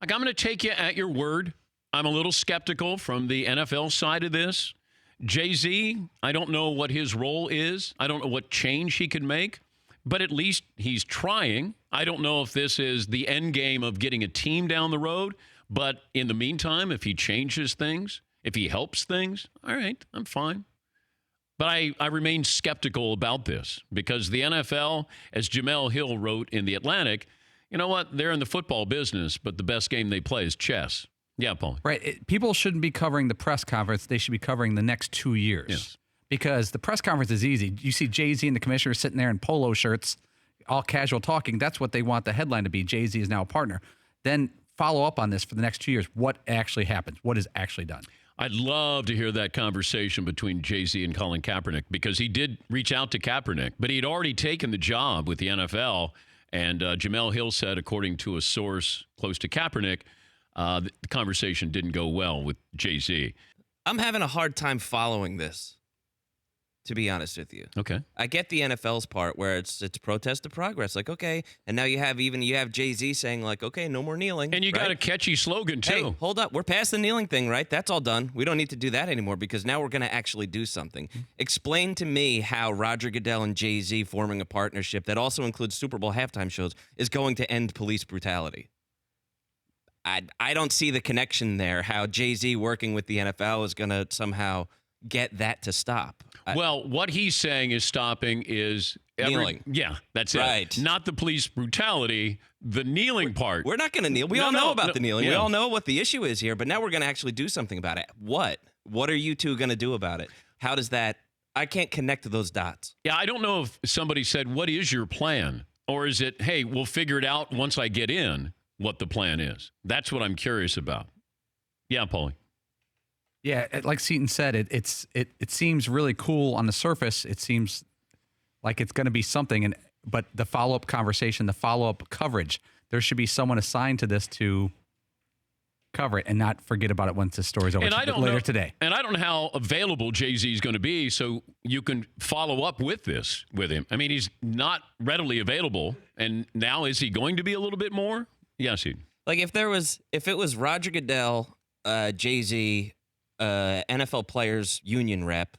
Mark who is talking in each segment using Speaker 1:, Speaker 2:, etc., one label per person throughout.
Speaker 1: Like, I'm going to take you at your word. I'm a little skeptical from the NFL side of this. Jay-Z, I don't know what his role is. I don't know what change he could make, but at least he's trying. I don't know if this is the end game of getting a team down the road, but in the meantime, if he changes things, if he helps things, all right, I'm fine. But I remain skeptical about this because the NFL, as Jamel Hill wrote in The Atlantic, you know what? They're in the football business, but the best game they play is chess. Yeah, Paul.
Speaker 2: Right. People shouldn't be covering the press conference. They should be covering the next 2 years.
Speaker 1: Yes.
Speaker 2: Because the press conference is easy. You see Jay-Z and the commissioner sitting there in polo shirts, all casual talking. That's what they want the headline to be. Jay-Z is now a partner. Then follow up on this for the next 2 years. What actually happens? What is actually done?
Speaker 1: I'd love to hear that conversation between Jay-Z and Colin Kaepernick because he did reach out to Kaepernick, but he'd already taken the job with the NFL. And Jamel Hill said, according to a source close to Kaepernick, the conversation didn't go well with Jay-Z.
Speaker 3: I'm having a hard time following this, to be honest with you.
Speaker 1: Okay.
Speaker 3: I get the NFL's part where it's protest of progress. Like, okay. And now you have Jay-Z saying, like, okay, no more kneeling.
Speaker 1: And you got a catchy slogan, too.
Speaker 3: Hey, hold up. We're past the kneeling thing, right? That's all done. We don't need to do that anymore because now we're going to actually do something. Explain to me how Roger Goodell and Jay-Z forming a partnership that also includes Super Bowl halftime shows is going to end police brutality. I don't see the connection there, how Jay-Z working with the NFL is going to somehow get that to stop.
Speaker 1: Well, what he's saying is stopping is
Speaker 3: kneeling.
Speaker 1: Yeah, that's it.
Speaker 3: Right.
Speaker 1: Not the police brutality, the kneeling part.
Speaker 3: We're not going to kneel. We all know about the kneeling.
Speaker 1: Yeah.
Speaker 3: We all know what the issue is here, but now we're going to actually do something about it. What? What are you two going to do about it? How does that? I can't connect those dots.
Speaker 1: Yeah, I don't know if somebody said, what is your plan? Or is it, hey, we'll figure it out once I get in what the plan is? That's what I'm curious about. Yeah, Paulie.
Speaker 2: Yeah, like Seaton said, it seems really cool on the surface. It seems like it's going to be something, but the follow-up conversation, the follow-up coverage, there should be someone assigned to this to cover it and not forget about it once the story's over later today.
Speaker 1: And I don't know how available Jay-Z is going to be, so you can follow up with this with him. I mean, he's not readily available, and now is he going to be a little bit more? Yes, he.
Speaker 3: Like if it was Roger Goodell, Jay-Z, NFL players union rep,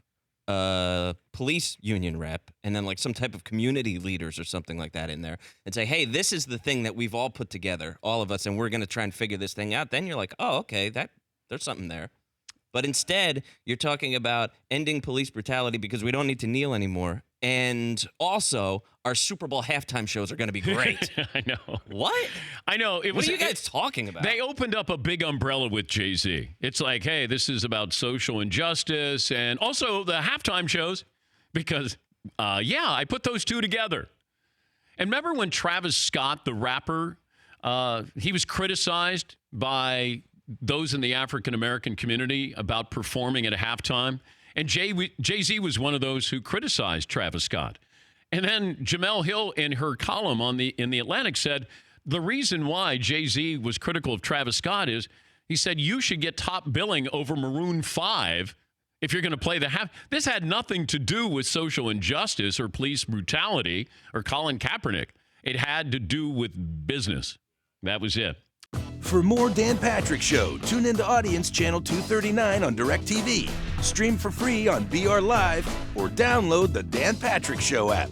Speaker 3: police union rep, and then like some type of community leaders or something like that in there, and say, hey, this is the thing that we've all put together, all of us, and we're going to try and figure this thing out. Then you're like, oh, okay, there's something there. But instead, you're talking about ending police brutality because we don't need to kneel anymore. And also, our Super Bowl halftime shows are going to be great.
Speaker 1: I know.
Speaker 3: What?
Speaker 1: I know.
Speaker 3: What are you guys talking about?
Speaker 1: They opened up a big umbrella with Jay-Z. It's like, hey, this is about social injustice and also the halftime shows because, I put those two together. And remember when Travis Scott, the rapper, he was criticized by those in the African-American community about performing at a halftime? And Jay-Z was one of those who criticized Travis Scott. And then Jamel Hill in her column in the Atlantic said, the reason why Jay-Z was critical of Travis Scott is he said, you should get top billing over Maroon 5 if you're going to play the half. This had nothing to do with social injustice or police brutality or Colin Kaepernick. It had to do with business. That was it.
Speaker 4: For more Dan Patrick Show, tune into Audience Channel 239 on DirecTV. Stream for free on BR Live or download the Dan Patrick Show app.